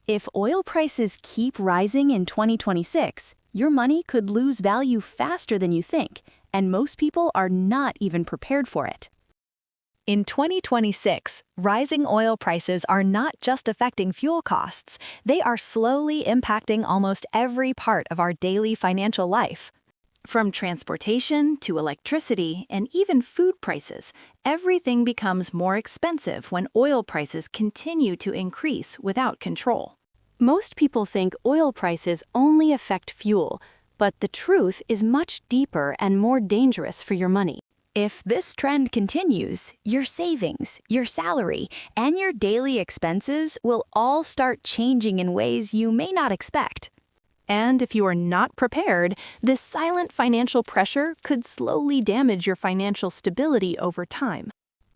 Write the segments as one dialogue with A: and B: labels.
A: If oil prices keep rising in 2026, your money could lose value faster than you think, and most people are not even prepared for it. In 2026, rising oil prices are not just affecting fuel costs, they are slowly impacting almost every part of our daily financial life. From transportation to electricity and even food prices, everything becomes more expensive when oil prices continue to increase without control. Most people think oil prices only affect fuel, but the truth is much deeper and more dangerous for your money. If this trend continues, your savings, your salary, and your daily expenses will all start changing in ways you may not expect. And if you are not prepared, this silent financial pressure could slowly damage your financial stability over time.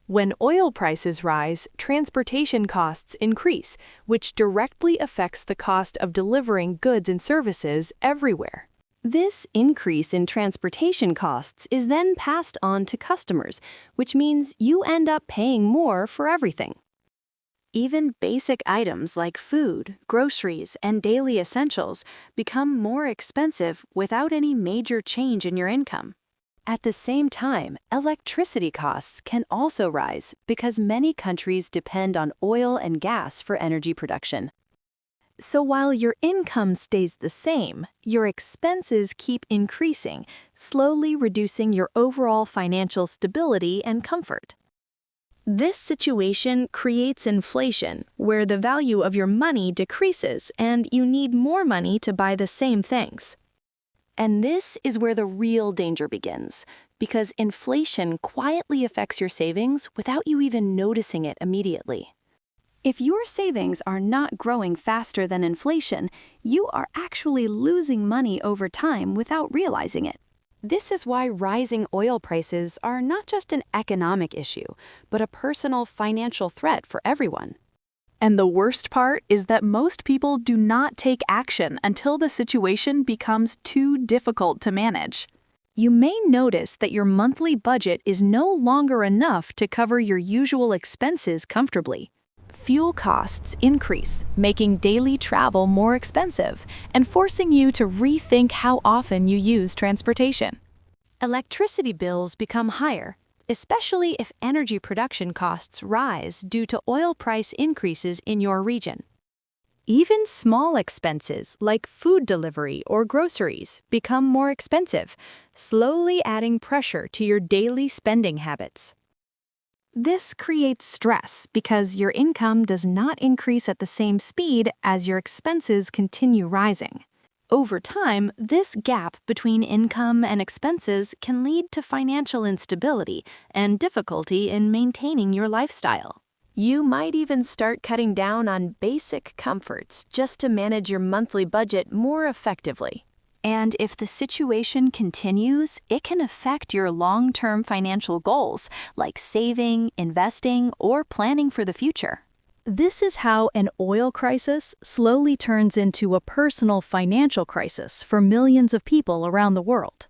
A: When oil prices rise, transportation costs increase, which directly affects the cost of delivering goods and services everywhere. This increase in transportation costs is then passed on to customers, which means you end up paying more for everything. Even basic items like food, groceries, and daily essentials become more expensive without any major change in your income. At the same time, electricity costs can also rise because many countries depend on oil and gas for energy production. So while your income stays the same, your expenses keep increasing, slowly reducing your overall financial stability and comfort. This situation creates inflation, where the value of your money decreases and you need more money to buy the same things. And this is where the real danger begins, because inflation quietly affects your savings without you even noticing it immediately. If your savings are not growing faster than inflation, you are actually losing money over time without realizing it. This is why rising oil prices are not just an economic issue, but a personal financial threat for everyone. And the worst part is that most people do not take action until the situation becomes too difficult to manage. You may notice that your monthly budget is no longer enough to cover your usual expenses comfortably. Fuel costs increase, making daily travel more expensive and forcing you to rethink how often you use transportation. Electricity bills become higher, especially if energy production costs rise due to oil price increases in your region. Even small expenses like food delivery or groceries become more expensive, slowly adding pressure to your daily spending habits. This creates stress because your income does not increase at the same speed as your expenses continue rising. Over time, this gap between income and expenses can lead to financial instability and difficulty in maintaining your lifestyle. You might even start cutting down on basic comforts just to manage your monthly budget more effectively. And if the situation continues, it can affect your long-term financial goals, like saving, investing, or planning for the future. This is how an oil crisis slowly turns into a personal financial crisis for millions of people around the world.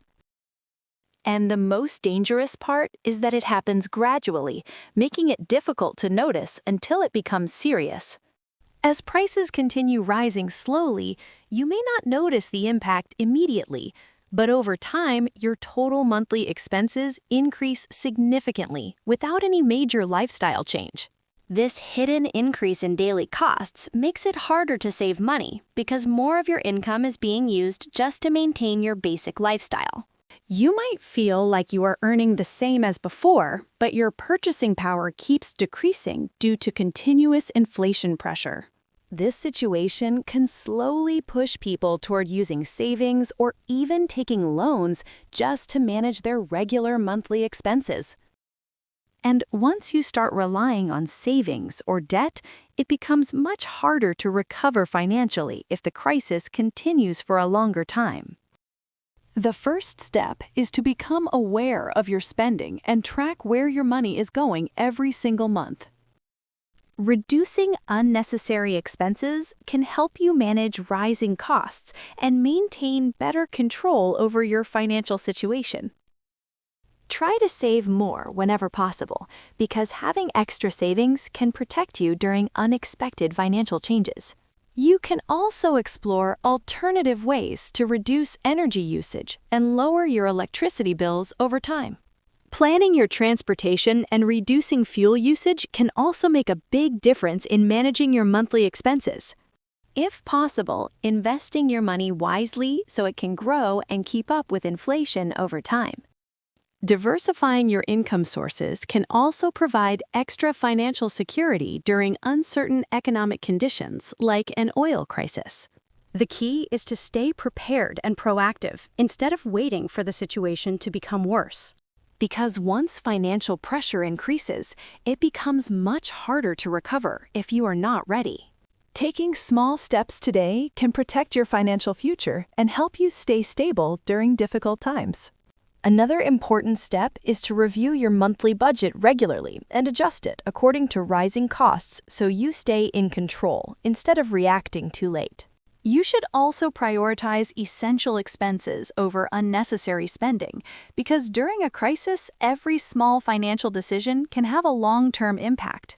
A: And the most dangerous part is that it happens gradually, making it difficult to notice until it becomes serious. As prices continue rising slowly, you may not notice the impact immediately, but over time, your total monthly expenses increase significantly without any major lifestyle change. This hidden increase in daily costs makes it harder to save money because more of your income is being used just to maintain your basic lifestyle. You might feel like you are earning the same as before, but your purchasing power keeps decreasing due to continuous inflation pressure. This situation can slowly push people toward using savings or even taking loans just to manage their regular monthly expenses. And once you start relying on savings or debt, it becomes much harder to recover financially if the crisis continues for a longer time. The first step is to become aware of your spending and track where your money is going every single month. Reducing unnecessary expenses can help you manage rising costs and maintain better control over your financial situation. Try to save more whenever possible, because having extra savings can protect you during unexpected financial changes. You can also explore alternative ways to reduce energy usage and lower your electricity bills over time. Planning your transportation and reducing fuel usage can also make a big difference in managing your monthly expenses. If possible, investing your money wisely so it can grow and keep up with inflation over time. Diversifying your income sources can also provide extra financial security during uncertain economic conditions like an oil crisis. The key is to stay prepared and proactive instead of waiting for the situation to become worse. Because once financial pressure increases, it becomes much harder to recover if you are not ready.
B: Taking small steps today can protect your financial future and help you stay stable during difficult times.
A: Another important step is to review your monthly budget regularly and adjust it according to rising costs so you stay in control instead of reacting too late. You should also prioritize essential expenses over unnecessary spending because during a crisis, every small financial decision can have a long-term impact.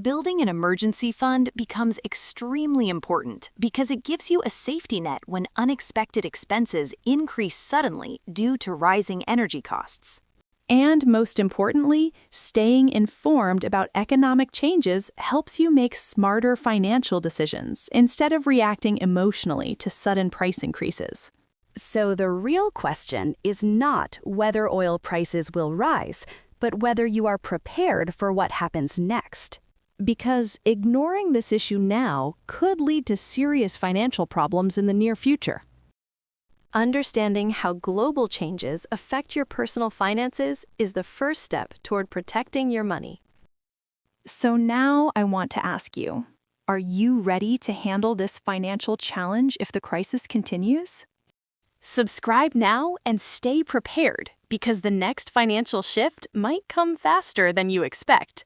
A: Building an emergency fund becomes extremely important because it gives you a safety net when unexpected expenses increase suddenly due to rising energy costs. And most importantly, staying informed about economic changes helps you make smarter financial decisions instead of reacting emotionally to sudden price increases. So the real question is not whether oil prices will rise, but whether you are prepared for what happens next. Because ignoring this issue now could lead to serious financial problems in the near future. Understanding how global changes affect your personal finances is the first step toward protecting your money. So now I want to ask you, are you ready to handle this financial challenge if the crisis continues? Subscribe now and stay prepared because the next financial shift might come faster than you expect.